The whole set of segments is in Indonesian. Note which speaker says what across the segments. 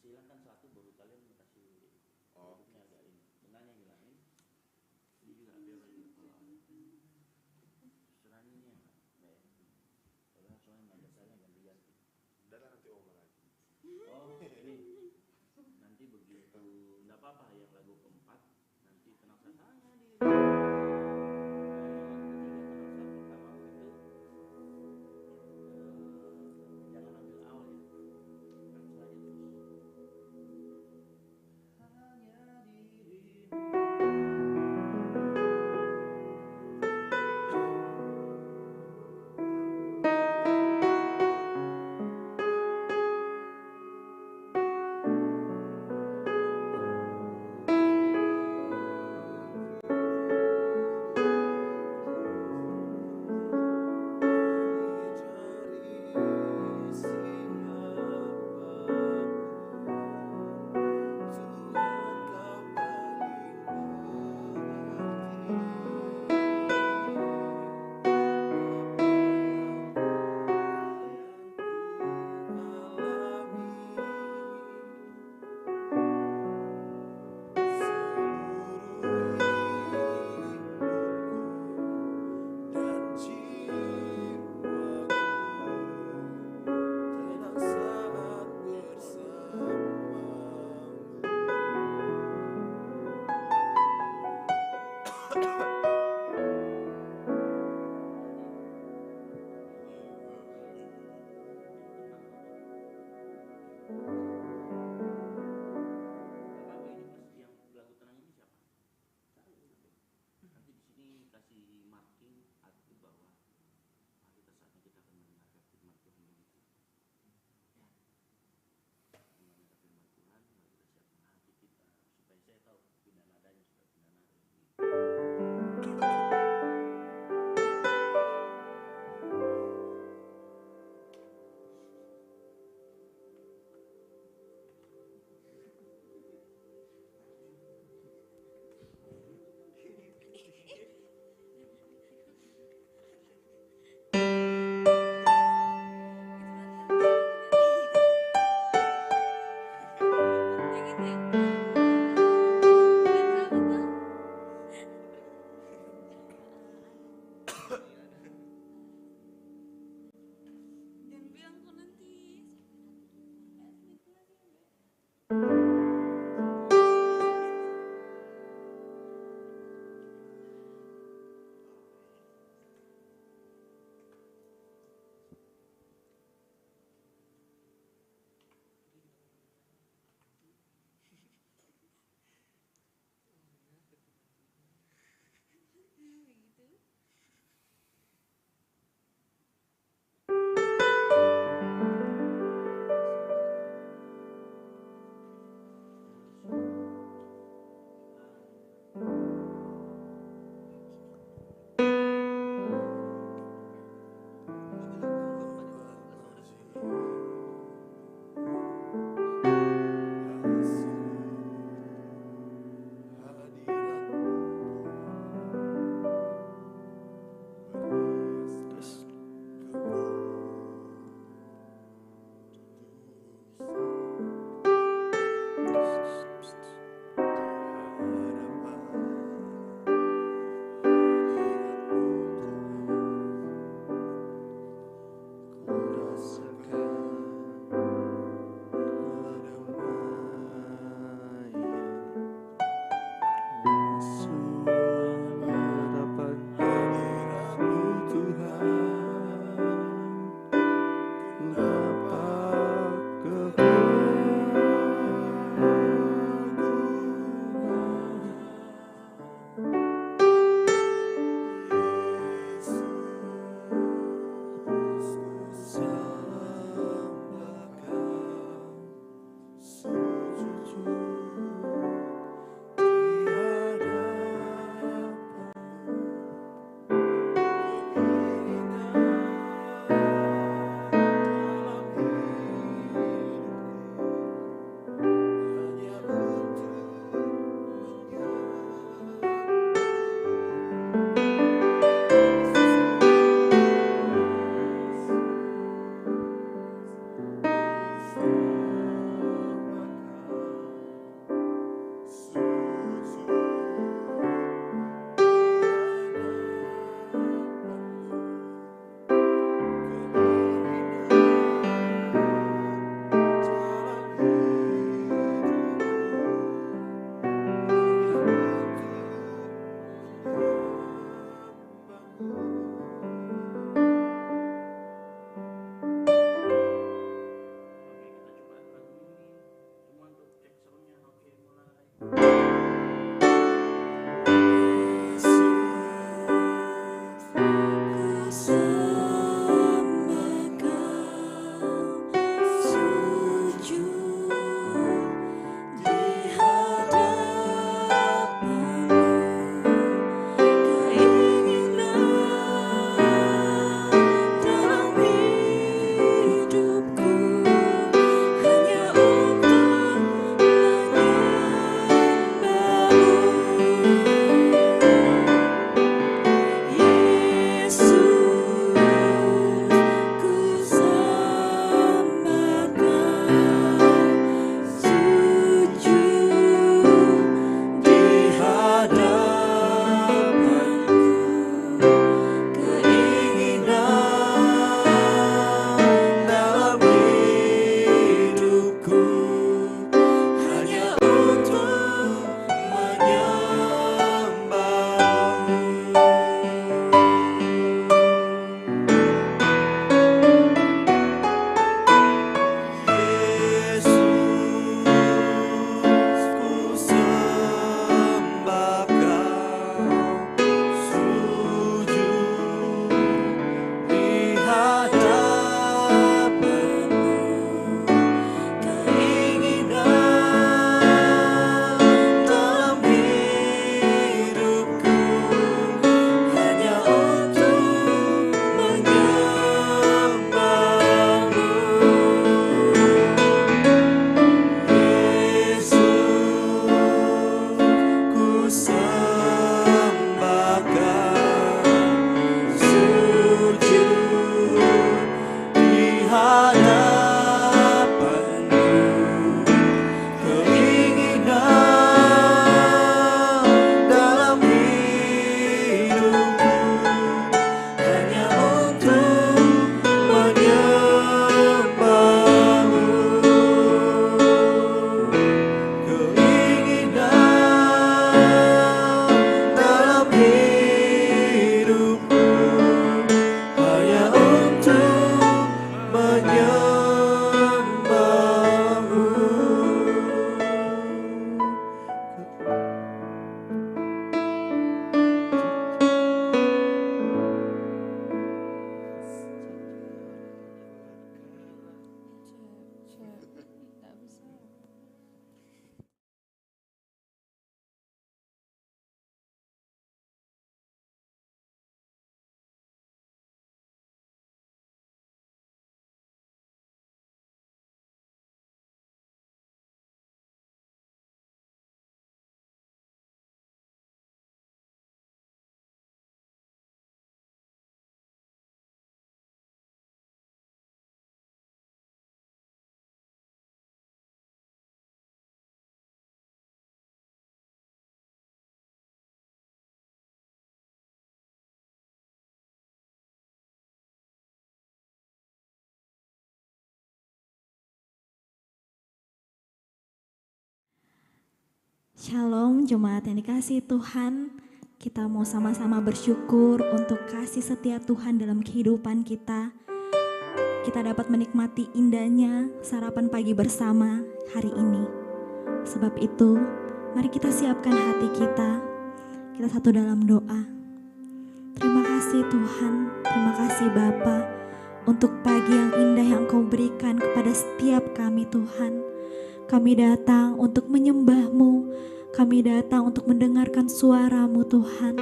Speaker 1: hilangkan satu baru kalian kasih bentuknya agak ini, benangnya hilangin, ini juga biar juga kalau ada susunan ini ya kalau soalnya nada saya ganti-ganti.
Speaker 2: Dan nanti oma lagi.
Speaker 1: Oh ini nanti begitu nggak apa-apa yang lagu keempat nanti tenang saja hanya di jangan ambil awal ya, langsung aja terus hanya dirimu.
Speaker 3: Shalom jemaat yang dikasihi Tuhan. Kita mau sama-sama bersyukur untuk kasih setia Tuhan dalam kehidupan kita. Kita dapat menikmati indahnya sarapan pagi bersama hari ini. Sebab itu, mari kita siapkan hati kita. Kita satu dalam doa. Terima kasih Tuhan, terima kasih Bapa untuk pagi yang indah yang Engkau berikan kepada setiap kami Tuhan. Kami datang untuk menyembah-Mu, kami datang untuk mendengarkan suara-Mu Tuhan.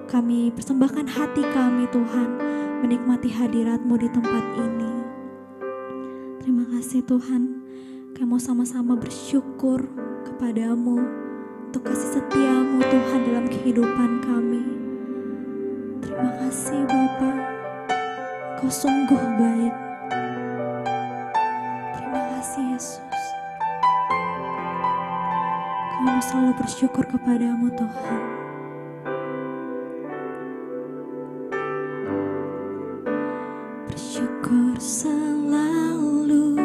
Speaker 3: Kami persembahkan hati kami Tuhan, menikmati hadirat-Mu di tempat ini. Terima kasih Tuhan, kami mau sama-sama bersyukur kepada-Mu untuk kasih setia-Mu Tuhan dalam kehidupan kami. Terima kasih Bapa, Kau sungguh baik. Terima kasih Yesus. Kami mau selalu bersyukur kepada-Mu Tuhan. Bersyukur selalu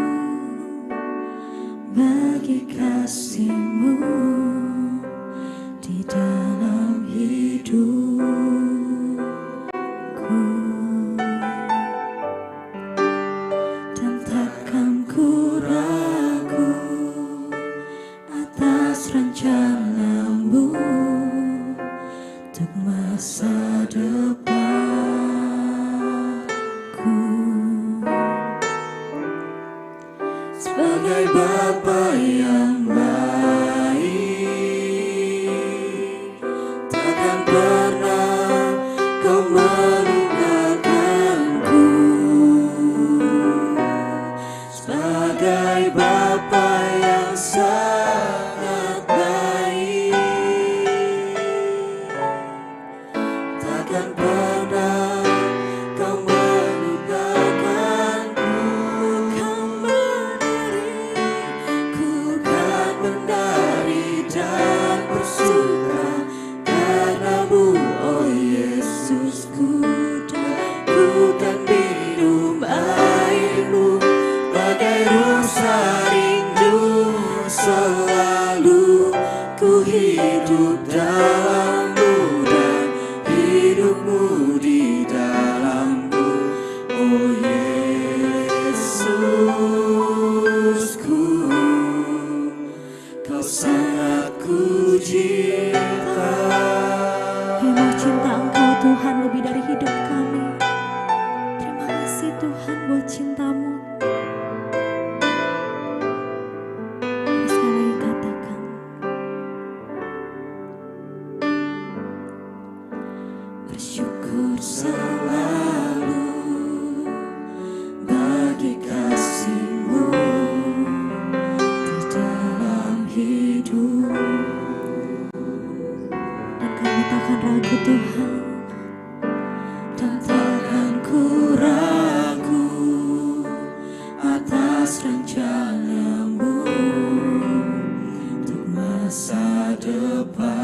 Speaker 3: bagi kasih-Mu di dalam hidupku, dan takkan ku ragu atas rencana-Mu untuk masa depanku. Sebagai Bapa yang baik, takkan pernah Kau meninggalkanku. Sebagai Bapa yang sangat baik, takkan pernah Kau meninggalkanku. Ku kan menari dan bersuka karena-Mu, oh Yesusku, dan ku kan minum air-Mu bagai rusa rindu. Selalu ku hidup dalam-Mu dan hidup-Mu di dalam-Mu, oh Yesusku. Kau sangat ku cinta. Kami mau cinta Engkau Tuhan lebih dari hidup kami. Terima kasih Tuhan buat cinta-Mu. Mari sekali lagi katakan. Bersyukur selalu bagi kasih-Mu di dalam hidup. Dan kami takkan ragu Tuhan, dan takkan ku ragu atas rencana-Mu untuk masa depanku.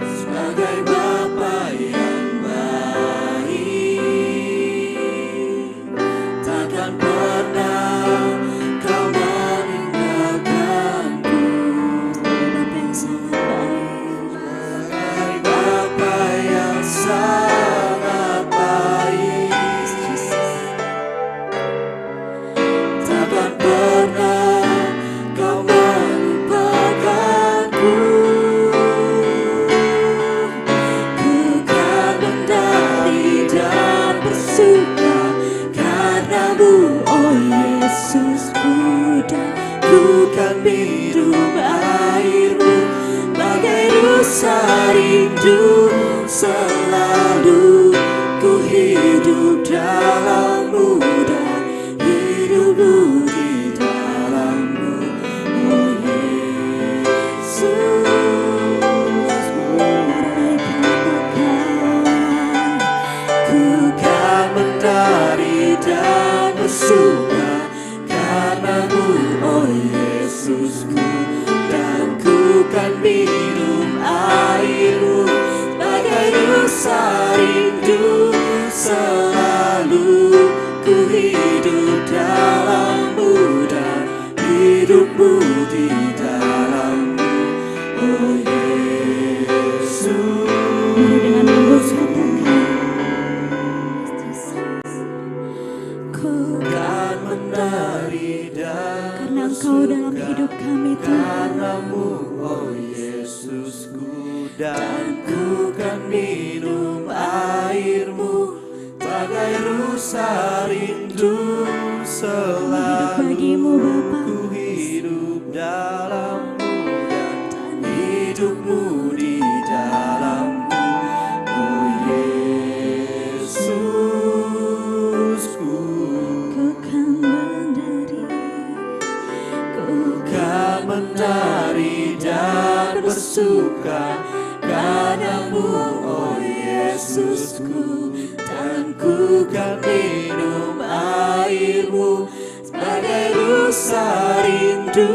Speaker 3: Sebagai Bapa yang baik, takkan pernah Kau meninggalkanku. Sebagai Bapa yang sangat baik, takkan pernah Kau melupakanku. Ku kan menari dan bersuka karena-Mu, oh Yesusku, dan ku kan minum air-Mu bagai rusa rindu. Selalu ku hidup dalam-Mu dan hidup-Mu di dalam-Mu, oh Yesus. Mari katakan, ku kan menari dan bersuka karena-Mu, oh Yesusku, dan ku kan minum air-Mu bagai rusa rindu. Selalu ku hidup dalam-Mu
Speaker 4: dan ku kan minum airmu, bagai rusa rindu selalu.
Speaker 3: Bagimu Bapa,
Speaker 4: ku hidup dalammu dan hidupmu di dalammu, oh Yesusku.
Speaker 3: ku kan
Speaker 4: menari dan bersuka padamu, oh Yesusku, dan ku kan minum airmu, sebagai rusa rindu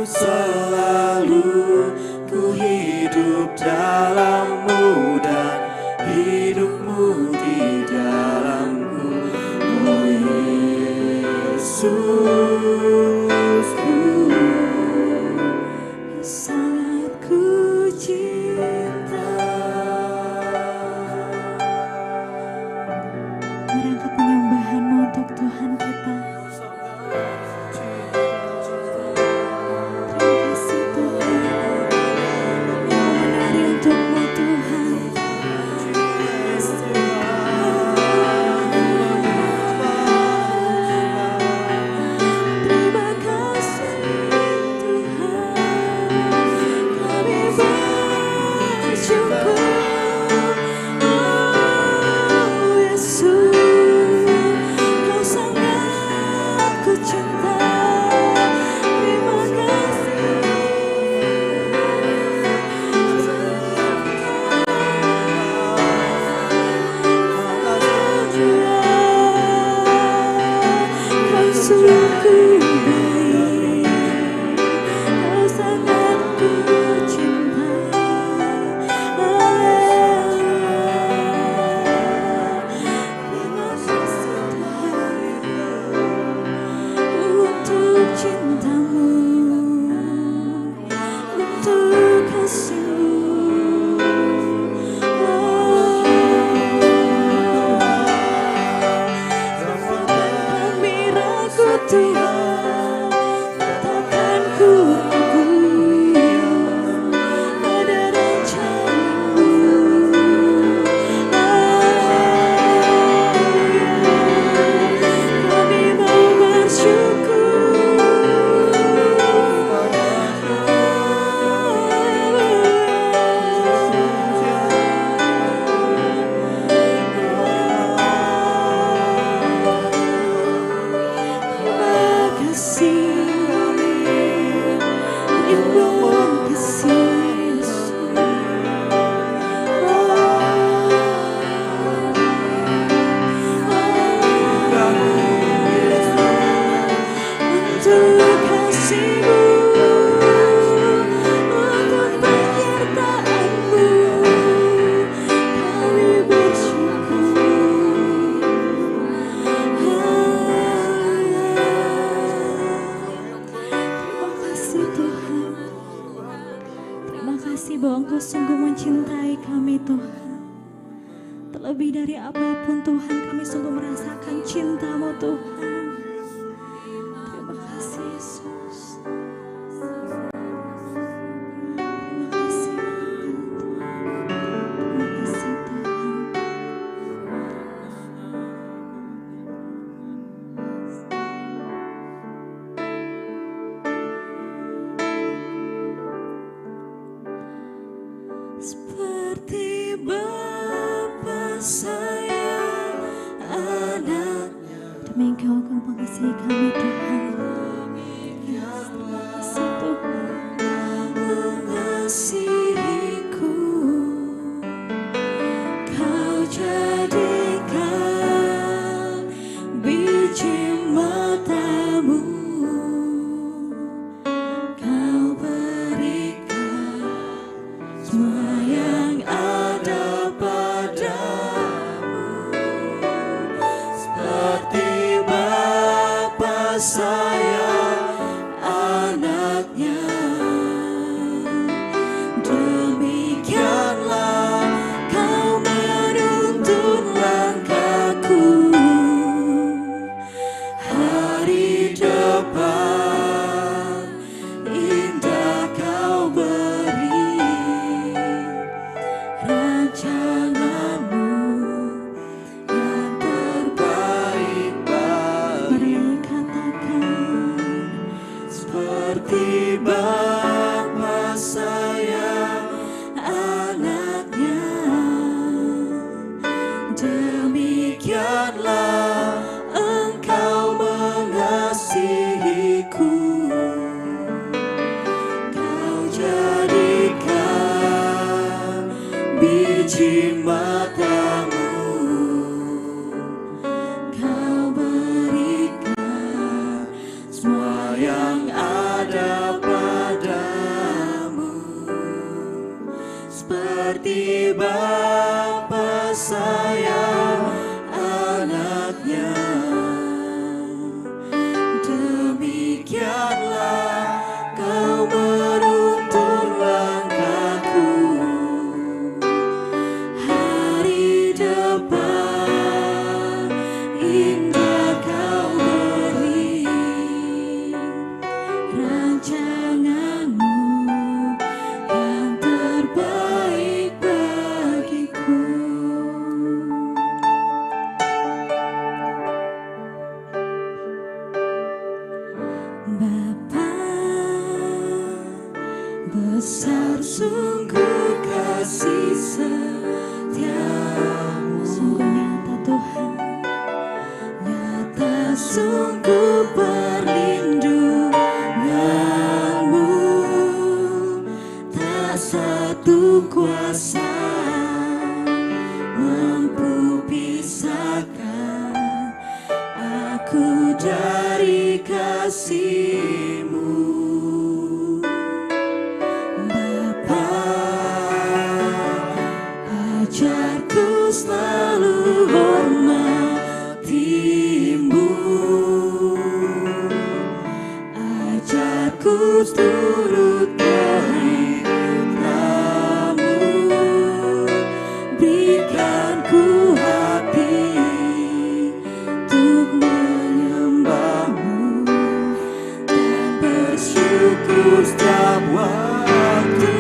Speaker 4: selalu. Ku hidup dalammu dan hidupmu di dalamku, oh Yesusku.
Speaker 3: sangat ku cinta. Merangkap penyembahanmu untuk Tuhan kita. Terima kasih Tuhan, yang menari untukmu Tuhan. Terima kasih Tuhan, kami bersyukur. Oh Yesus, Kau sangat ku cinta. Terima kasih. Kau sungguh baik, Kau sangat ku cinta. Terima kasih Tuhan untuk cintamu, untuk kasih-Mu. Kami ragu Tuhan, takkan ku ragu, ada rencana-Mu. Kami mau untuk kasih-Mu, untuk penyertaan-Mu, kami bersyukur. Terima kasih Tuhan, terima kasih bahwa Engkau sungguh mencintai kami Tuhan. Terlebih dari apapun Tuhan, kami sungguh merasakan cinta-Mu Tuhan. Terima kasih Yesus. Terima kasih Bapa. Terima kasih Tuhan. Seperti Bapa sayang anaknya, demi Engkau mengasihi kami Tuhan. Yes, terima kasih Tuhan mengasihiku. Kau jadikan biji mata-Mu, Kau berikan semua yang ada padamu, seperti Bapa sayang
Speaker 4: biji matamu Kau berikan semua yang ada padamu, seperti Bapa sayang anaknya, demikianlah kau menuntun langkahku. Hari depan indah kau beri, rancanganmu yang terbaik bagiku. Bapa, besar sungguh kasih setiamu, sungguh nyata Tuhan, nyata sungguh perlindunganmu, tak satu kuasa mampu pisahkan aku dari kasih-Mu. Bapa, ajarku selalu hormati-Mu, ajarku turut perintah-Mu, berikan ku hati untuk menyembah-Mu dan bersyukur setiap waktu,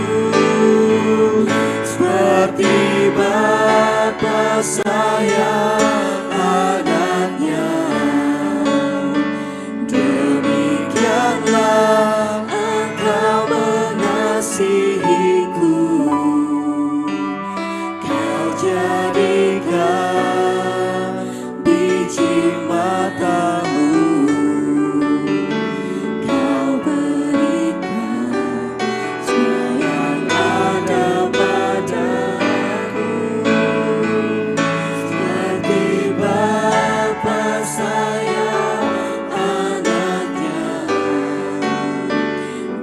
Speaker 4: seperti Bapa sayang anaknya, demikianlah Engkau mengasihiku. Kau jadikan biji matamu, kau berikan semua yang ada padaku, seperti Bapa sayang anaknya,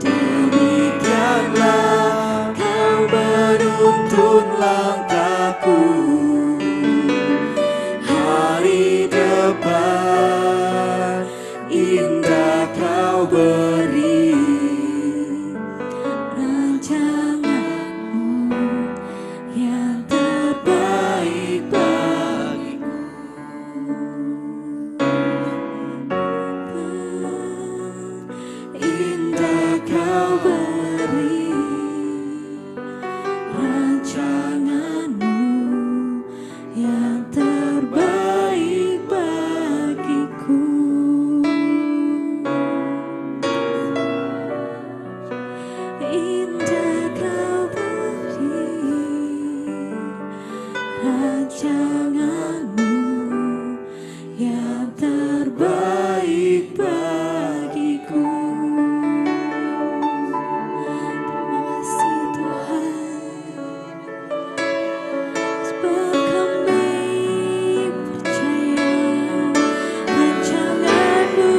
Speaker 4: demikianlah kau menuntun langkahku. Hari depan indah kau beri, rancanganmu yang terbaik bagiku. Indah kau beri, rancanganmu yang terbaik bagiku. Indah kau beri, rancanganmu yang terbaik bagiku. Terima kasih Tuhan, sebab kami percaya rancanganmu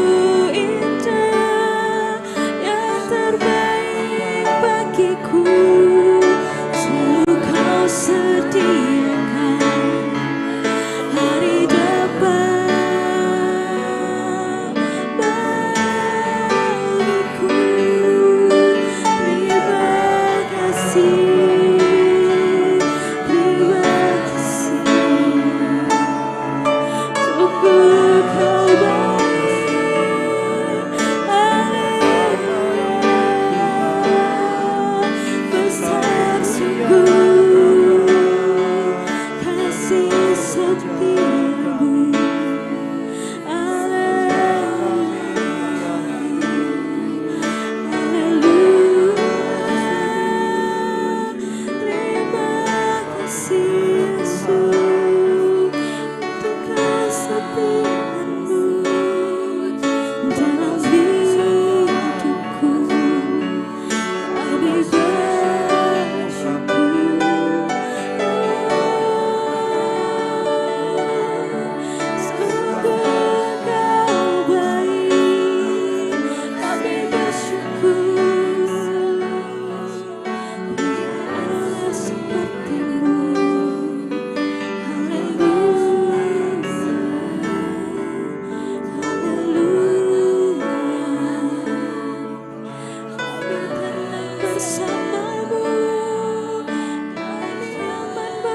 Speaker 4: indah, yang terbaik bagiku. Selalu kau sediakan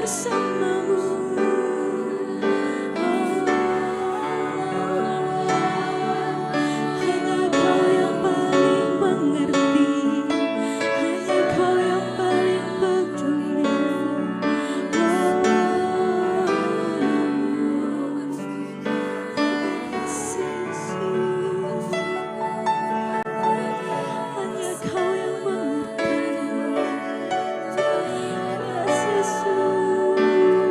Speaker 4: bersamamu. Hanya Kau yang paling mengerti, hanya Kau yang paling peduli. Hanya Kau yang mengerti, Yesus.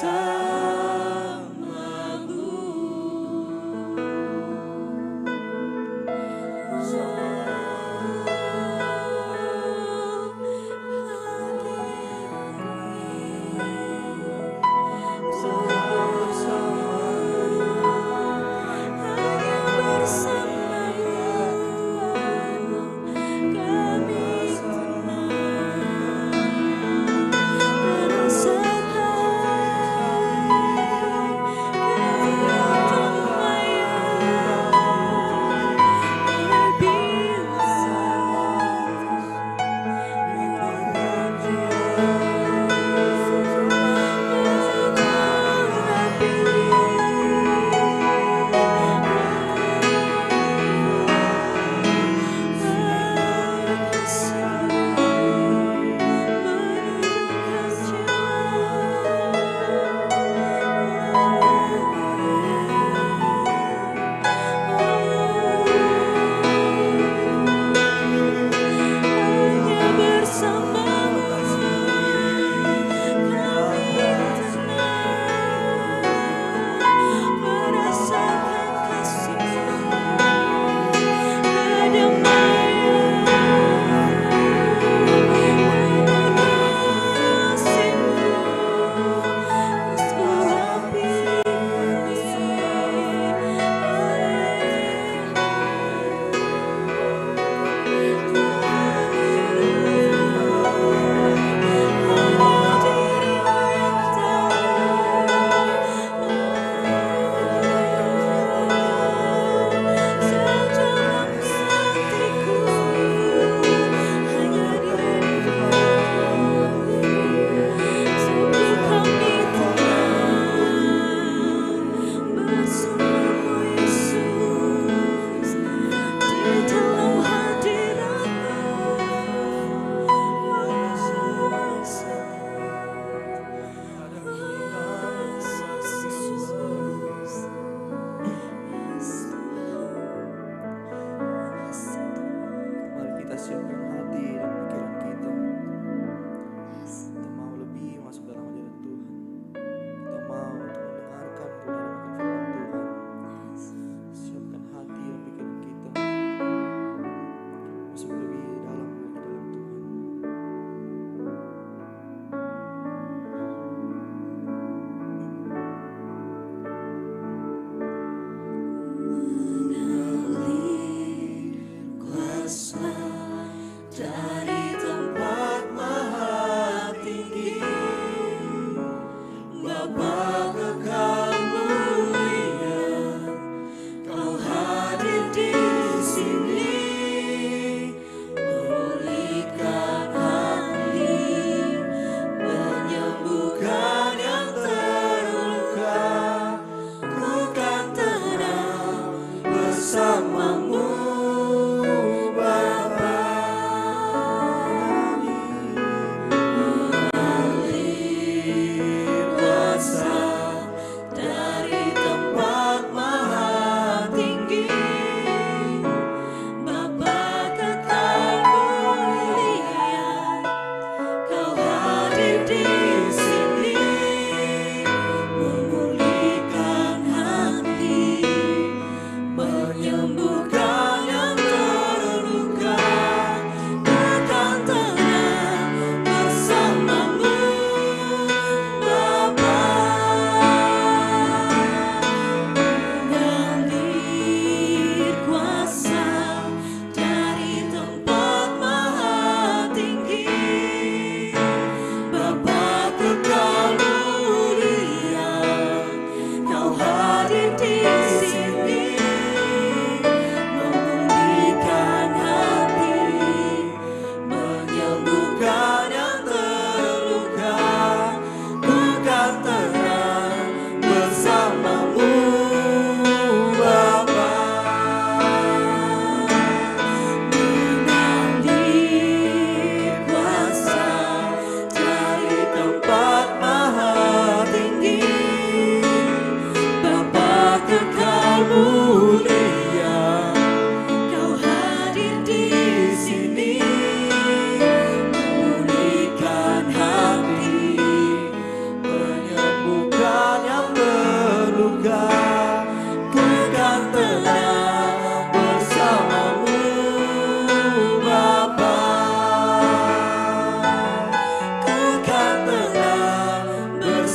Speaker 4: Bersama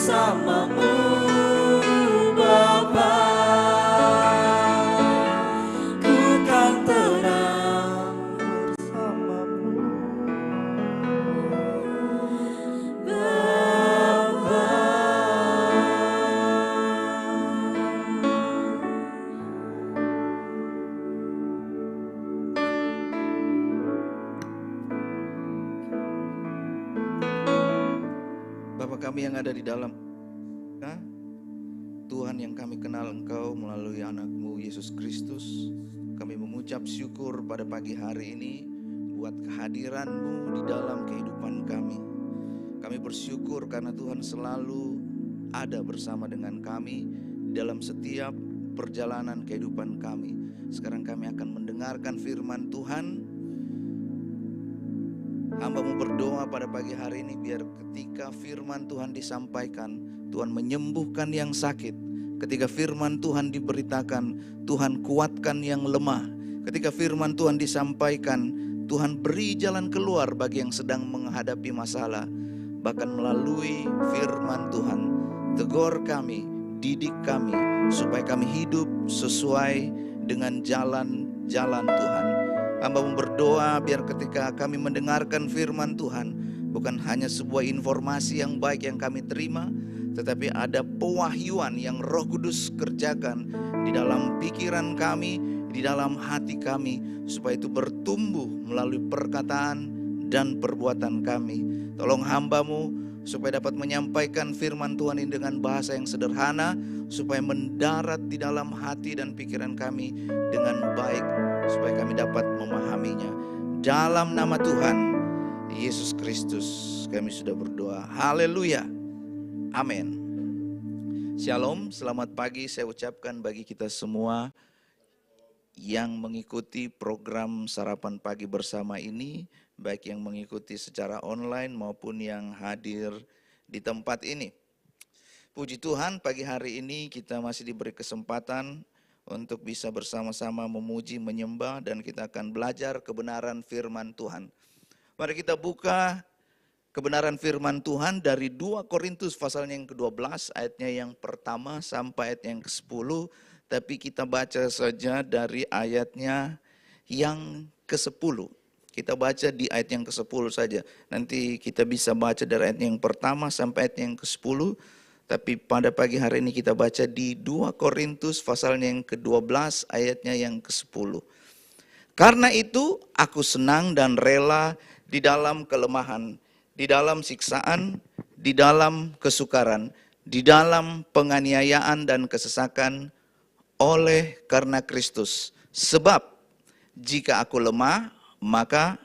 Speaker 4: bersamamu Bapa, ku kan tenang bersamamu Bapa.
Speaker 5: Bapa kami yang ada di dalam, Tuhan yang kami kenal Engkau melalui anak-Mu Yesus Kristus, kami mengucap syukur pada pagi hari ini buat kehadiran-Mu di dalam kehidupan kami. Kami bersyukur karena Tuhan selalu ada bersama dengan kami dalam setiap perjalanan kehidupan kami. Sekarang kami akan mendengarkan firman Tuhan. Hamba-Mu berdoa pada pagi hari ini biar ketika firman Tuhan disampaikan, Tuhan menyembuhkan yang sakit. Ketika firman Tuhan diberitakan, Tuhan kuatkan yang lemah. Ketika firman Tuhan disampaikan, Tuhan beri jalan keluar bagi yang sedang menghadapi masalah. Bahkan melalui firman Tuhan, tegur kami, didik kami, supaya kami hidup sesuai dengan jalan-jalan Tuhan. Hamba-Mu berdoa biar ketika kami mendengarkan firman Tuhan, bukan hanya sebuah informasi yang baik yang kami terima, tetapi ada pewahyuan yang Roh Kudus kerjakan di dalam pikiran kami, di dalam hati kami, supaya itu bertumbuh melalui perkataan dan perbuatan kami. Tolong hamba-Mu supaya dapat menyampaikan firman Tuhan ini dengan bahasa yang sederhana, supaya mendarat di dalam hati dan pikiran kami dengan baik, supaya kami dapat memahaminya. Dalam nama Tuhan Yesus Kristus kami sudah berdoa. Haleluya. Amin. Shalom, selamat pagi saya ucapkan bagi kita semua yang mengikuti program sarapan pagi bersama ini, baik yang mengikuti secara online maupun yang hadir di tempat ini. Puji Tuhan, pagi hari ini kita masih diberi kesempatan untuk bisa bersama-sama memuji, menyembah, dan kita akan belajar kebenaran firman Tuhan. Mari kita buka kebenaran firman Tuhan dari 2 Korintus pasalnya yang ke-12, ayatnya yang pertama sampai ayat yang ke-10. Tapi kita baca saja dari ayatnya yang ke-10. Kita baca di ayat yang ke-10 saja. Nanti kita bisa baca dari ayat yang pertama sampai ayat yang ke-10. Tapi pada pagi hari ini kita baca di 2 Korintus pasalnya yang ke-12 ayatnya yang ke-10. Karena itu aku senang dan rela di dalam kelemahan, di dalam siksaan, di dalam kesukaran, di dalam penganiayaan dan kesesakan oleh karena Kristus. Sebab jika aku lemah, maka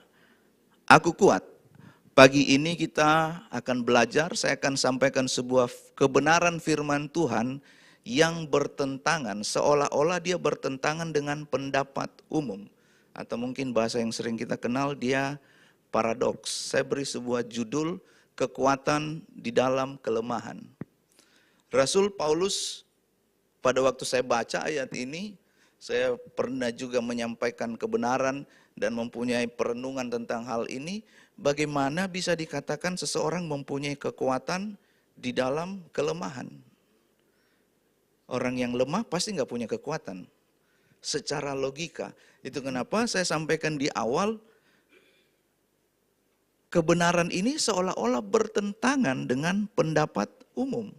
Speaker 5: aku kuat. Pagi ini kita akan belajar, saya akan sampaikan sebuah kebenaran firman Tuhan yang bertentangan, seolah-olah dia bertentangan dengan pendapat umum. Atau mungkin bahasa yang sering kita kenal, dia paradoks. Saya beri sebuah judul, kekuatan di dalam kelemahan. Rasul Paulus, pada waktu saya baca ayat ini, saya pernah juga menyampaikan kebenaran dan mempunyai perenungan tentang hal ini. Bagaimana bisa dikatakan seseorang mempunyai kekuatan di dalam kelemahan? Orang yang lemah pasti nggak punya kekuatan. Secara logika. Itu kenapa saya sampaikan di awal, kebenaran ini seolah-olah bertentangan dengan pendapat umum.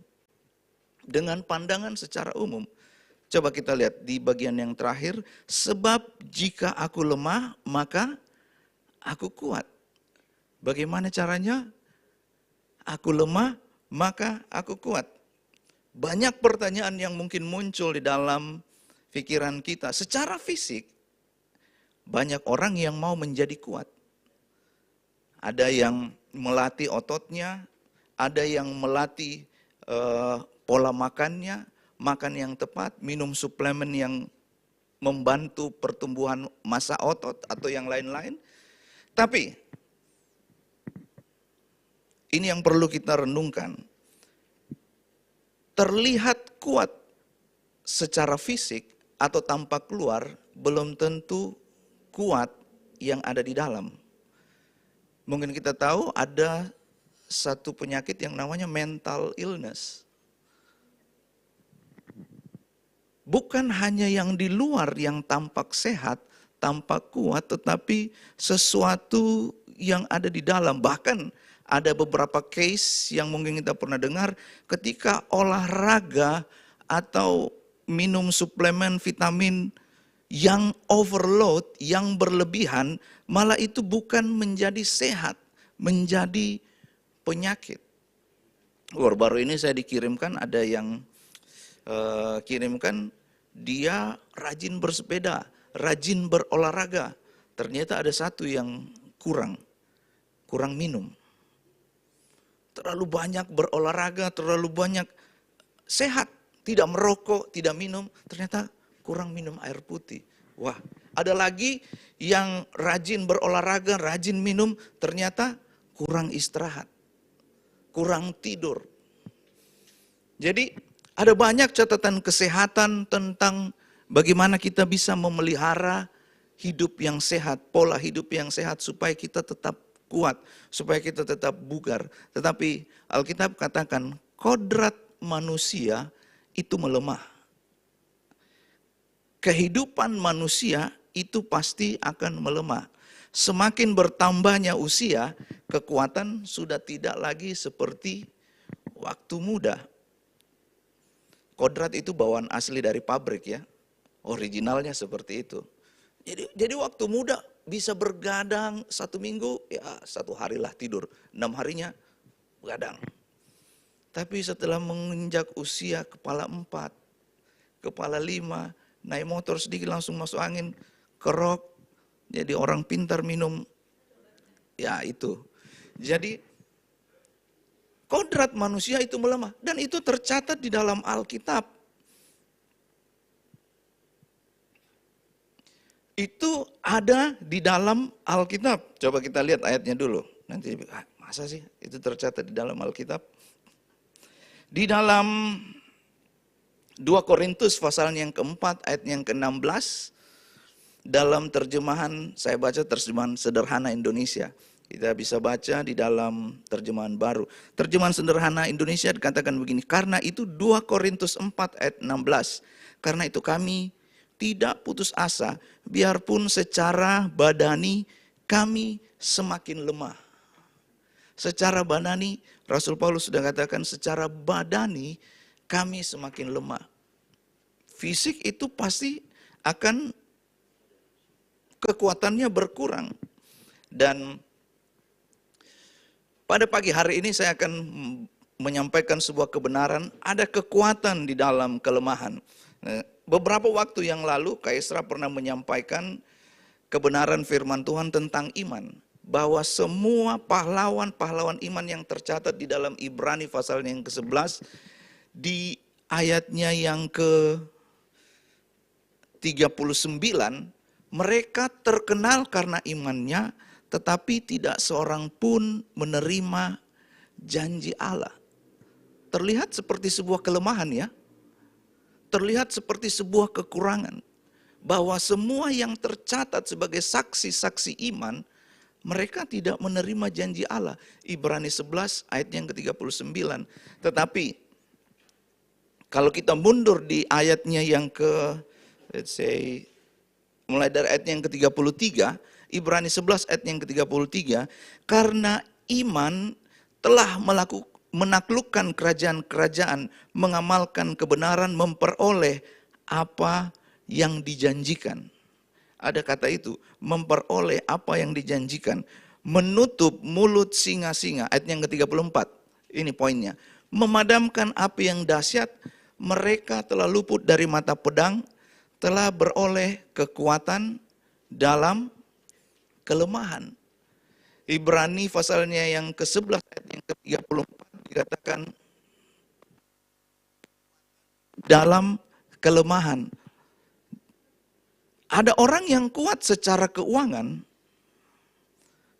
Speaker 5: Dengan pandangan secara umum. Coba kita lihat di bagian yang terakhir. Sebab jika aku lemah, maka aku kuat. Bagaimana caranya? Aku lemah, maka aku kuat. Banyak pertanyaan yang mungkin muncul di dalam pikiran kita. Secara fisik, banyak orang yang mau menjadi kuat. Ada yang melatih ototnya, ada yang melatih pola makannya, makan yang tepat, minum suplemen yang membantu pertumbuhan massa otot atau yang lain-lain. Tapi ini yang perlu kita renungkan. Terlihat kuat secara fisik atau tampak keluar belum tentu kuat yang ada di dalam. Mungkin kita tahu ada satu penyakit yang namanya mental illness. Bukan hanya yang di luar yang tampak sehat, tampak kuat, tetapi sesuatu yang ada di dalam. Bahkan ada beberapa case yang mungkin kita pernah dengar ketika olahraga atau minum suplemen vitamin yang overload, yang berlebihan, malah itu bukan menjadi sehat, menjadi penyakit. Baru ini saya dikirimkan, ada yang kirimkan, dia rajin bersepeda, rajin berolahraga. Ternyata ada satu yang kurang minum. Terlalu banyak berolahraga, terlalu banyak sehat, tidak merokok, tidak minum, ternyata kurang minum air putih. Wah, ada lagi yang rajin berolahraga, rajin minum, ternyata kurang istirahat, kurang tidur. Jadi ada banyak catatan kesehatan tentang bagaimana kita bisa memelihara hidup yang sehat, pola hidup yang sehat supaya kita tetap kuat, supaya kita tetap bugar. Tetapi Alkitab katakan kodrat manusia itu melemah. Kehidupan manusia itu pasti akan melemah. Semakin bertambahnya usia, kekuatan sudah tidak lagi seperti waktu muda. Kodrat itu bawaan asli dari pabrik ya. Originalnya seperti itu. Jadi waktu muda bisa bergadang 1 minggu, ya 1 harilah tidur. 6 harinya begadang. Tapi setelah menginjak usia kepala 4, kepala 5, naik motor sedikit langsung masuk angin, kerok. Jadi orang pintar minum, ya itu. Jadi kodrat manusia itu melemah. Dan itu tercatat di dalam Alkitab. Itu ada di dalam Alkitab. Coba kita lihat ayatnya dulu. Nanti masa sih itu tercatat di dalam Alkitab? Di dalam 2 Korintus pasal yang keempat ayat yang ke-16. Dalam terjemahan, saya baca terjemahan sederhana Indonesia. Kita bisa baca di dalam terjemahan baru. Terjemahan sederhana Indonesia dikatakan begini, karena itu 2 Korintus 4 ayat 16. Karena itu kami tidak putus asa, biarpun secara badani kami semakin lemah. Secara badani, Rasul Paulus sudah katakan secara badani kami semakin lemah. Fisik itu pasti akan kekuatannya berkurang. Dan pada pagi hari ini saya akan menyampaikan sebuah kebenaran, ada kekuatan di dalam kelemahan. Beberapa waktu yang lalu, Kaisra pernah menyampaikan kebenaran firman Tuhan tentang iman. Bahwa semua pahlawan-pahlawan iman yang tercatat di dalam Ibrani pasal yang ke-11, di ayatnya yang ke-39, mereka terkenal karena imannya, tetapi tidak seorang pun menerima janji Allah. Terlihat seperti sebuah kelemahan ya. Terlihat seperti sebuah kekurangan. Bahwa semua yang tercatat sebagai saksi-saksi iman, mereka tidak menerima janji Allah. Ibrani 11 ayat yang ke-39. Tetapi kalau kita mundur di ayatnya yang mulai dari ayat yang ke-33, Ibrani 11 ayat yang ke-33, karena iman telah menaklukkan kerajaan-kerajaan, mengamalkan kebenaran, memperoleh apa yang dijanjikan. Ada kata itu, memperoleh apa yang dijanjikan, menutup mulut singa-singa, ayat yang ke-34, ini poinnya. Memadamkan api yang dahsyat, mereka telah luput dari mata pedang, telah beroleh kekuatan dalam kelemahan. Ibrani pasalnya yang ke-11 ayat yang ke-34 dikatakan dalam kelemahan. Ada orang yang kuat secara keuangan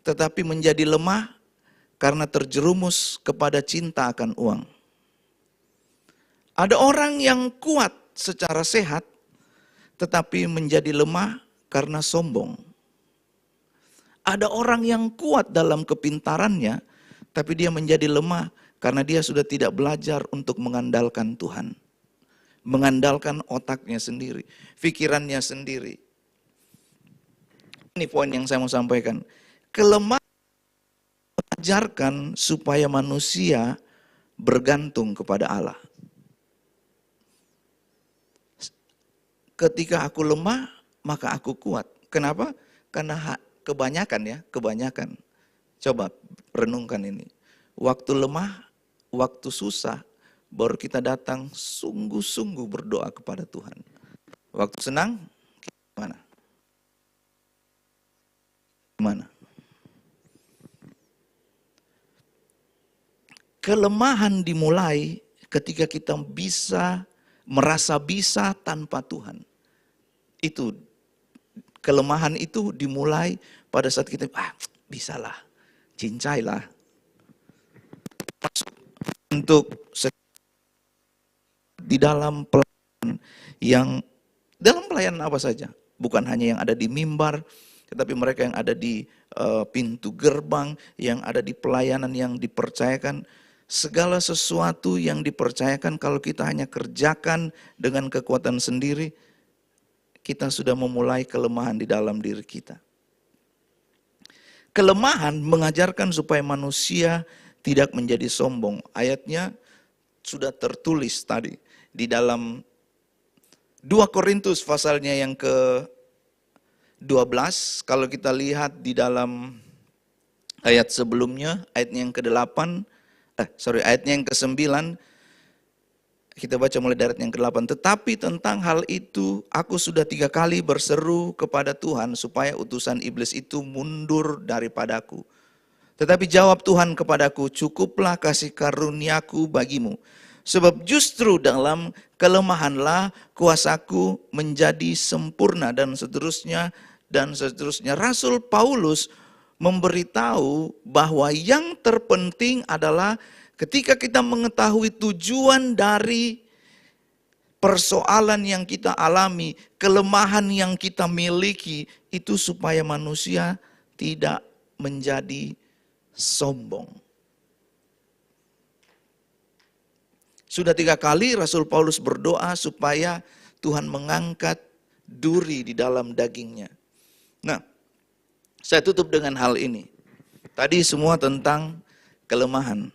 Speaker 5: tetapi menjadi lemah karena terjerumus kepada cinta akan uang. Ada orang yang kuat secara sehat tetapi menjadi lemah karena sombong. Ada orang yang kuat dalam kepintarannya, Tapi dia menjadi lemah karena dia sudah tidak belajar untuk mengandalkan Tuhan. Mengandalkan otaknya sendiri, pikirannya sendiri. Ini poin yang saya mau sampaikan. Kelemahan mengajarkan supaya manusia bergantung kepada Allah. Ketika aku lemah, maka aku kuat. Kenapa? Karena kebanyakan. Coba renungkan ini. Waktu lemah, waktu susah, baru kita datang sungguh-sungguh berdoa kepada Tuhan. Waktu senang, gimana? Gimana? Kelemahan dimulai ketika kita merasa bisa tanpa Tuhan. Itu kelemahan itu dimulai pada saat kita bisalah, cincailah. Untuk di dalam pelayanan apa saja, bukan hanya yang ada di mimbar, tetapi mereka yang ada di pintu gerbang, yang ada di pelayanan yang dipercayakan. Segala sesuatu yang dipercayakan kalau kita hanya kerjakan dengan kekuatan sendiri, kita sudah memulai kelemahan di dalam diri kita. Kelemahan mengajarkan supaya manusia tidak menjadi sombong. Ayatnya sudah tertulis tadi di dalam 2 Korintus pasalnya yang ke-12. Kalau kita lihat di dalam ayat sebelumnya, ayatnya yang ke-8, ayatnya yang ke-9, kita baca mulai dari ayat yang ke-8. Tetapi tentang hal itu, aku sudah 3 kali berseru kepada Tuhan supaya utusan iblis itu mundur daripadaku. Tetapi jawab Tuhan kepadaku, cukuplah kasih karuniaku bagimu. Sebab justru dalam kelemahanlah kuasaku menjadi sempurna, dan seterusnya, dan seterusnya. Rasul Paulus memberitahu bahwa yang terpenting adalah ketika kita mengetahui tujuan dari persoalan yang kita alami, kelemahan yang kita miliki, itu supaya manusia tidak menjadi sombong. Sudah 3 kali Rasul Paulus berdoa supaya Tuhan mengangkat duri di dalam dagingnya. Nah, saya tutup dengan hal ini. Tadi semua tentang kelemahan.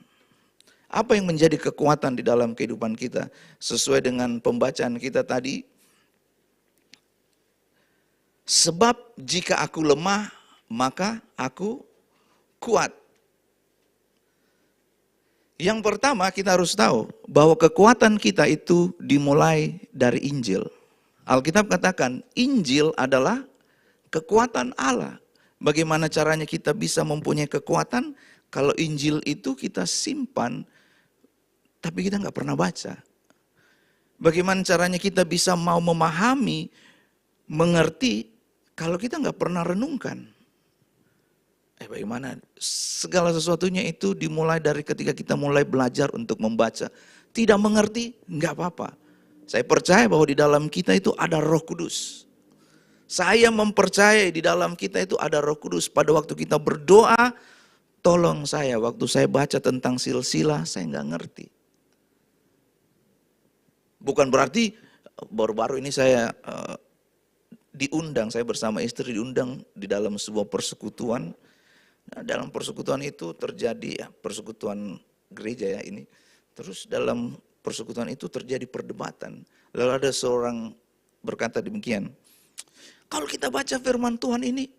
Speaker 5: Apa yang menjadi kekuatan di dalam kehidupan kita? Sesuai dengan pembacaan kita tadi. Sebab jika aku lemah, maka aku kuat. Yang pertama kita harus tahu bahwa kekuatan kita itu dimulai dari Injil. Alkitab katakan Injil adalah kekuatan Allah. Bagaimana caranya kita bisa mempunyai kekuatan? Kalau Injil itu kita simpan, tapi kita nggak pernah baca. Bagaimana caranya kita bisa mau memahami, mengerti, kalau kita nggak pernah renungkan? Bagaimana? Segala sesuatunya itu dimulai dari ketika kita mulai belajar untuk membaca. Tidak mengerti, nggak apa-apa. Saya percaya bahwa di dalam kita itu ada Roh Kudus. Saya mempercayai di dalam kita itu ada Roh Kudus. Pada waktu kita berdoa, tolong saya, waktu saya baca tentang silsilah, saya nggak ngerti. Bukan berarti baru-baru ini saya diundang, saya bersama istri diundang di dalam sebuah persekutuan. Nah, dalam persekutuan itu terjadi persekutuan gereja ya ini. Terus dalam persekutuan itu terjadi perdebatan. Lalu ada seorang berkata demikian, kalau kita baca firman Tuhan ini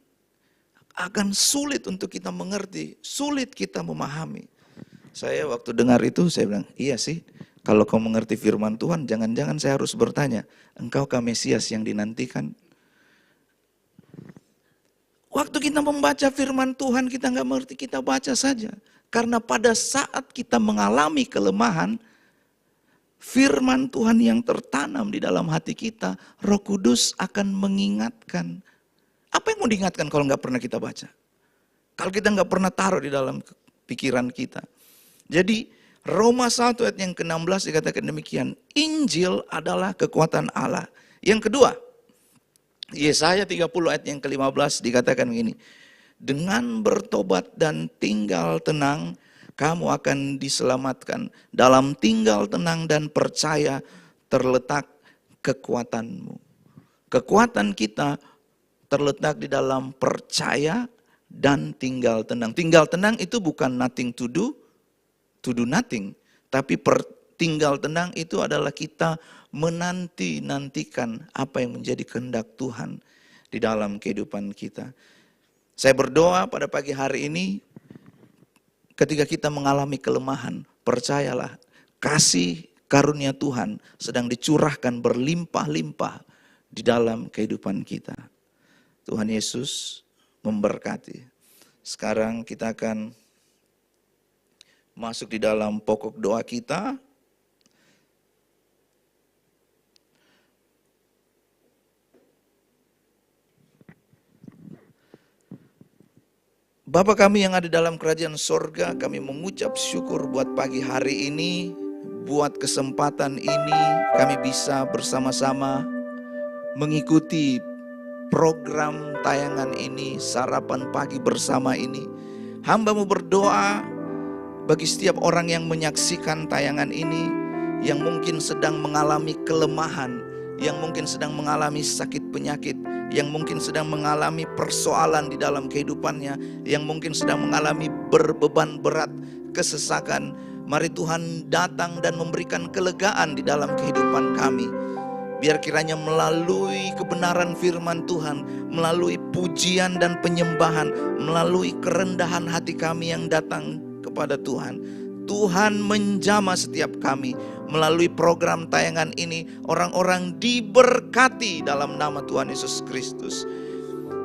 Speaker 5: akan sulit untuk kita mengerti, sulit kita memahami. Saya waktu dengar itu saya bilang, iya sih, kalau kau mengerti firman Tuhan, jangan-jangan saya harus bertanya, engkaukah Mesias yang dinantikan? Waktu kita membaca firman Tuhan, kita nggak mengerti, kita baca saja. Karena pada saat kita mengalami kelemahan, firman Tuhan yang tertanam di dalam hati kita, Roh Kudus akan mengingatkan. Apa yang mau diingatkan kalau nggak pernah kita baca? Kalau kita nggak pernah taruh di dalam pikiran kita. Jadi Roma 1 ayat yang ke-16 dikatakan demikian, Injil adalah kekuatan Allah. Yang kedua, Yesaya 30 ayat yang ke-15 dikatakan begini, dengan bertobat dan tinggal tenang, kamu akan diselamatkan. Dalam tinggal tenang dan percaya terletak kekuatanmu. Kekuatan kita terletak di dalam percaya dan tinggal tenang. Tinggal tenang itu bukan nothing to do nothing. Tapi tinggal tenang itu adalah kita menantikan apa yang menjadi kehendak Tuhan di dalam kehidupan kita. Saya berdoa pada pagi hari ini, ketika kita mengalami kelemahan, percayalah kasih karunia Tuhan sedang dicurahkan berlimpah-limpah di dalam kehidupan kita. Tuhan Yesus memberkati. Sekarang kita akan masuk di dalam pokok doa kita. Bapa kami yang ada dalam kerajaan sorga, kami mengucap syukur buat pagi hari ini, buat kesempatan ini kami bisa bersama-sama mengikuti program tayangan ini, sarapan pagi bersama ini. Hamba-Mu berdoa bagi setiap orang yang menyaksikan tayangan ini, yang mungkin sedang mengalami kelemahan, yang mungkin sedang mengalami sakit penyakit, yang mungkin sedang mengalami persoalan di dalam kehidupannya, yang mungkin sedang mengalami berbeban berat, kesesakan. Mari Tuhan datang dan memberikan kelegaan di dalam kehidupan kami. Biar kiranya melalui kebenaran firman Tuhan, melalui pujian dan penyembahan, melalui kerendahan hati kami yang datang kepada Tuhan, Tuhan menjamah setiap kami. Melalui program tayangan ini, orang-orang diberkati dalam nama Tuhan Yesus Kristus.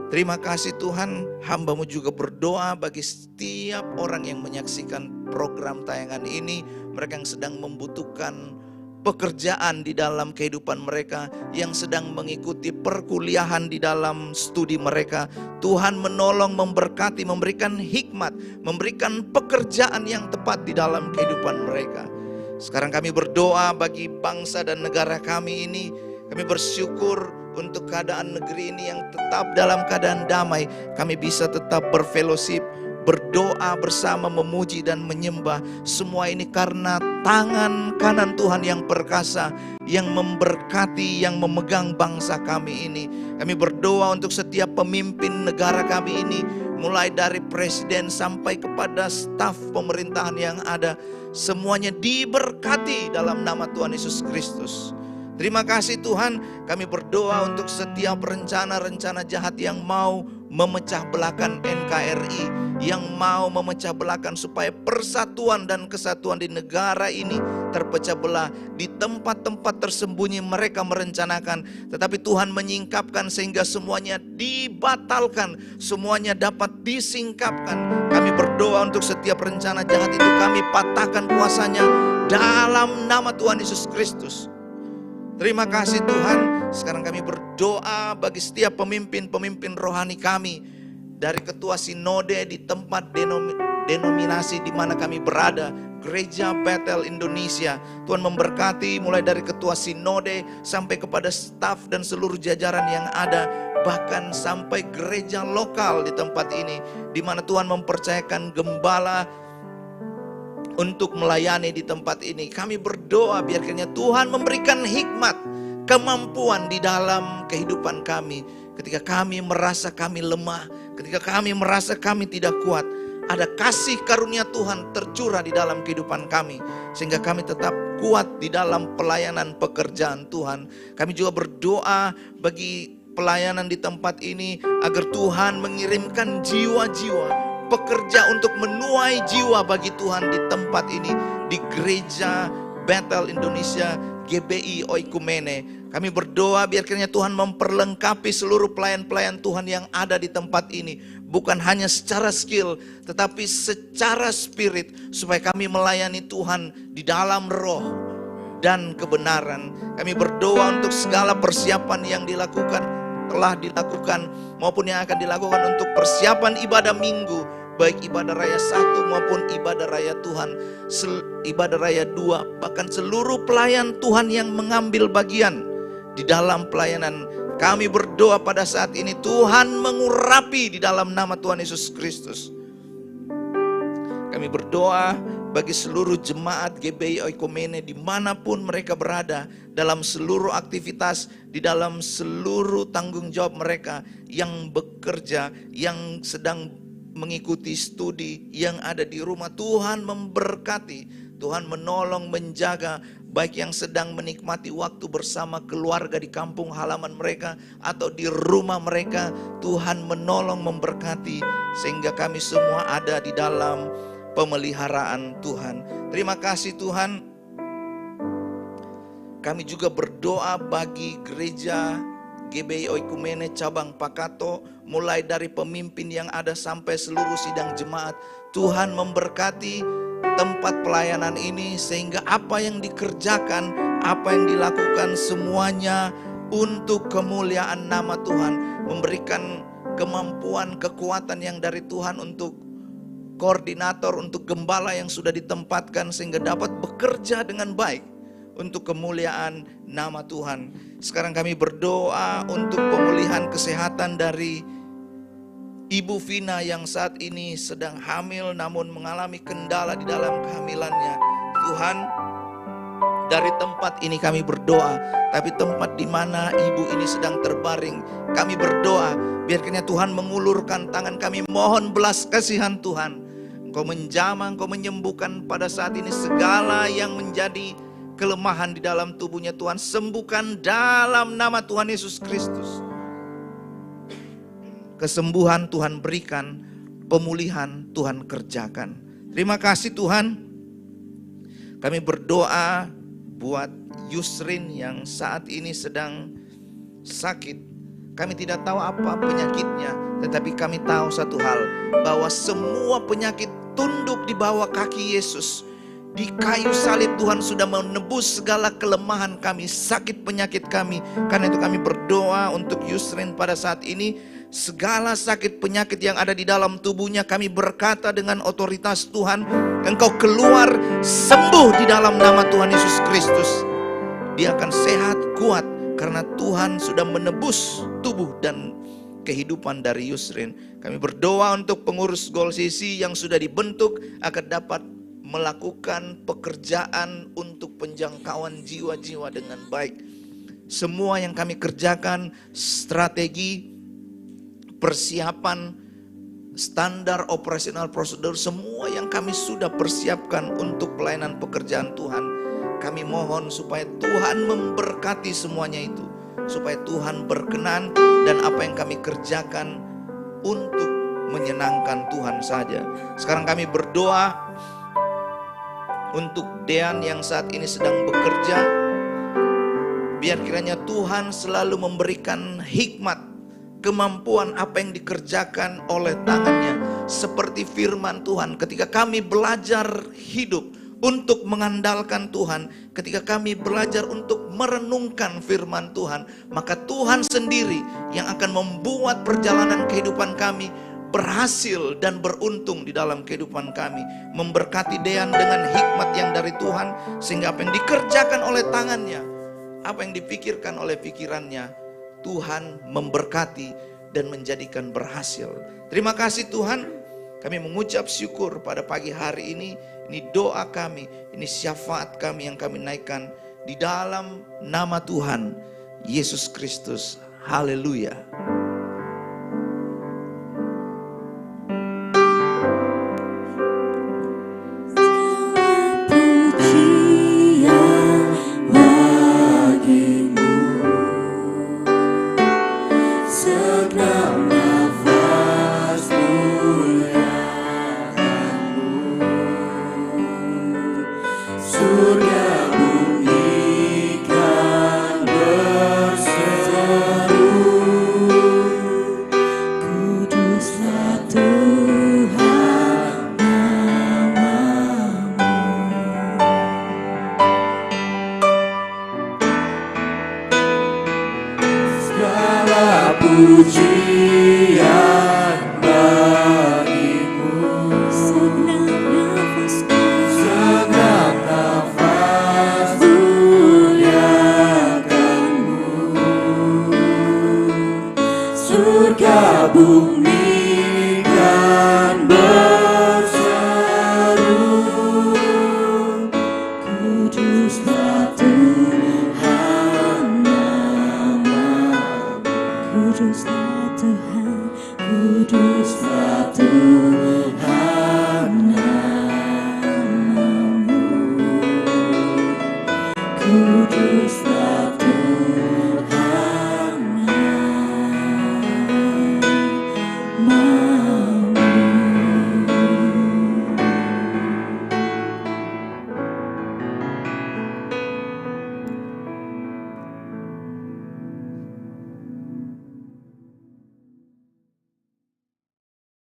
Speaker 5: Terima kasih Tuhan, hamba-Mu juga berdoa bagi setiap orang yang menyaksikan program tayangan ini. Mereka yang sedang membutuhkan pekerjaan di dalam kehidupan mereka, yang sedang mengikuti perkuliahan di dalam studi mereka. Tuhan menolong, memberkati, memberikan hikmat, memberikan pekerjaan yang tepat di dalam kehidupan mereka. Sekarang kami berdoa bagi bangsa dan negara kami ini. Kami bersyukur untuk keadaan negeri ini yang tetap dalam keadaan damai. Kami bisa tetap berfellowship, berdoa bersama, memuji dan menyembah. Semua ini karena tangan kanan Tuhan yang perkasa, yang memberkati, yang memegang bangsa kami ini. Kami berdoa untuk setiap pemimpin negara kami ini, mulai dari presiden sampai kepada staf pemerintahan yang ada. Semuanya diberkati dalam nama Tuhan Yesus Kristus. Terima kasih Tuhan, kami berdoa untuk setiap rencana-rencana jahat yang mau memecah belahkan NKRI, yang mau memecah belahkan supaya persatuan dan kesatuan di negara ini terpecah belah. Di tempat-tempat tersembunyi mereka merencanakan, tetapi Tuhan menyingkapkan sehingga semuanya dibatalkan, semuanya dapat disingkapkan. Kami berdoa untuk setiap rencana jahat itu, kami patahkan kuasanya dalam nama Tuhan Yesus Kristus. Terima kasih Tuhan. Sekarang kami berdoa bagi setiap pemimpin-pemimpin rohani kami, dari ketua sinode di tempat denominasi di mana kami berada, Gereja Bethel Indonesia. Tuhan memberkati mulai dari ketua sinode sampai kepada staf dan seluruh jajaran yang ada, bahkan sampai gereja lokal di tempat ini, di mana Tuhan mempercayakan gembala untuk melayani di tempat ini. Kami berdoa biar kiranya Tuhan memberikan hikmat, kemampuan di dalam kehidupan kami. Ketika kami merasa kami lemah, ketika kami merasa kami tidak kuat, ada kasih karunia Tuhan tercurah di dalam kehidupan kami, sehingga kami tetap kuat di dalam pelayanan pekerjaan Tuhan. Kami juga berdoa bagi pelayanan di tempat ini, agar Tuhan mengirimkan jiwa-jiwa pekerja untuk menuai jiwa bagi Tuhan di tempat ini, di Gereja Bethel Indonesia GBI Oikumene. Kami berdoa biar kiranya Tuhan memperlengkapi seluruh pelayan-pelayan Tuhan yang ada di tempat ini, bukan hanya secara skill tetapi secara spirit, supaya kami melayani Tuhan di dalam roh dan kebenaran. Kami berdoa untuk segala persiapan yang telah dilakukan maupun yang akan dilakukan untuk persiapan ibadah minggu, baik ibadah raya 1 maupun ibadah raya Tuhan, ibadah raya 2, bahkan seluruh pelayan Tuhan yang mengambil bagian di dalam pelayanan. Kami berdoa pada saat ini Tuhan mengurapi di dalam nama Tuhan Yesus Kristus. Kami Kami berdoa bagi seluruh jemaat GBI Oikumene dimanapun mereka berada, dalam seluruh aktivitas, di dalam seluruh tanggung jawab mereka, yang bekerja, yang sedang mengikuti studi, yang ada di rumah. Tuhan memberkati, Tuhan menolong, menjaga, baik yang sedang menikmati waktu bersama keluarga di kampung halaman mereka atau di rumah mereka. Tuhan menolong, memberkati, sehingga kami semua ada di dalam pemeliharaan Tuhan. Terima kasih Tuhan. Kami juga berdoa bagi gereja GBI Oikumene cabang Pakato, mulai dari pemimpin yang ada sampai seluruh sidang jemaat. Tuhan memberkati tempat pelayanan ini, sehingga apa yang dikerjakan, apa yang dilakukan, semuanya untuk kemuliaan nama Tuhan. Memberikan kemampuan, kekuatan yang dari Tuhan untuk koordinator, untuk gembala yang sudah ditempatkan, sehingga dapat bekerja dengan baik untuk kemuliaan nama Tuhan. Sekarang kami berdoa untuk pemulihan kesehatan dari Ibu Vina yang saat ini sedang hamil namun mengalami kendala di dalam kehamilannya. Tuhan, dari tempat ini kami berdoa, tapi tempat di mana ibu ini sedang terbaring, kami berdoa, biarkannya Tuhan mengulurkan tangan. Kami mohon belas kasihan Tuhan. Engkau menjamah, Engkau menyembuhkan pada saat ini segala yang menjadi kelemahan di dalam tubuhnya. Tuhan sembuhkan dalam nama Tuhan Yesus Kristus. Kesembuhan Tuhan berikan, pemulihan Tuhan kerjakan. Terima kasih Tuhan. Kami berdoa buat Yusrin yang saat ini sedang sakit. Kami tidak tahu apa penyakitnya, tetapi kami tahu satu hal, bahwa semua penyakit tunduk di bawah kaki Yesus. Di kayu salib Tuhan sudah menebus segala kelemahan kami, sakit penyakit kami. Karena itu kami berdoa untuk Yusrin pada saat ini. Segala sakit penyakit yang ada di dalam tubuhnya, kami berkata dengan otoritas Tuhan, Engkau keluar, sembuh di dalam nama Tuhan Yesus Kristus. Dia akan sehat, kuat, karena Tuhan sudah menebus tubuh dan kehidupan dari Yusrin. Kami berdoa untuk pengurus GOL-CC yang sudah dibentuk agar dapat melakukan pekerjaan untuk penjangkauan jiwa-jiwa dengan baik. Semua yang kami kerjakan, strategi, persiapan, standar operasional prosedur, semua yang kami sudah persiapkan untuk pelayanan pekerjaan Tuhan. Kami mohon supaya Tuhan memberkati semuanya itu, supaya Tuhan berkenan, dan apa yang kami kerjakan untuk menyenangkan Tuhan saja. Sekarang kami berdoa untuk Dean yang saat ini sedang bekerja. Biar kiranya Tuhan selalu memberikan hikmat, kemampuan apa yang dikerjakan oleh tangannya. Seperti firman Tuhan, ketika kami belajar hidup untuk mengandalkan Tuhan, ketika kami belajar untuk merenungkan firman Tuhan, maka Tuhan sendiri yang akan membuat perjalanan kehidupan kami berhasil dan beruntung di dalam kehidupan kami. Memberkati Dean dengan hikmat yang dari Tuhan, sehingga apa yang dikerjakan oleh tangannya, apa yang dipikirkan oleh pikirannya, Tuhan memberkati dan menjadikan berhasil. Terima kasih Tuhan. Kami mengucap syukur pada pagi hari ini. Ini doa kami, ini syafaat kami yang kami naikkan di dalam nama Tuhan Yesus Kristus. Haleluya.
Speaker 4: Puji